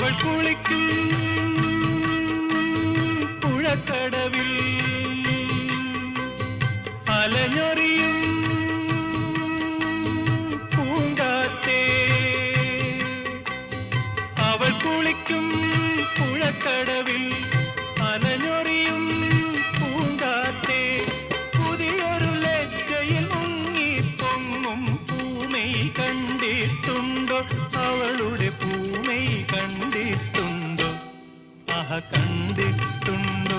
അവൾ കുളിക്കും പുഴക്കടവിൽ അലഞ്ഞൊറിയും പൂങ്കാറ്റേ അവൾ കുളിക്കും പുഴക്കടവിൽ അലഞ്ഞൊറിയും പൂങ്കാറ്റേ പുതിയൊരു ലജ്ജയിൽ മുങ്ങി പൊങ്ങും പൂമൈ കണ്ടിട്ടുണ്ടോ അവളുടെ പൂമൈ കണ്ടിട്ടുണ്ടോ ആഹ കണ്ടിട്ടുണ്ടോ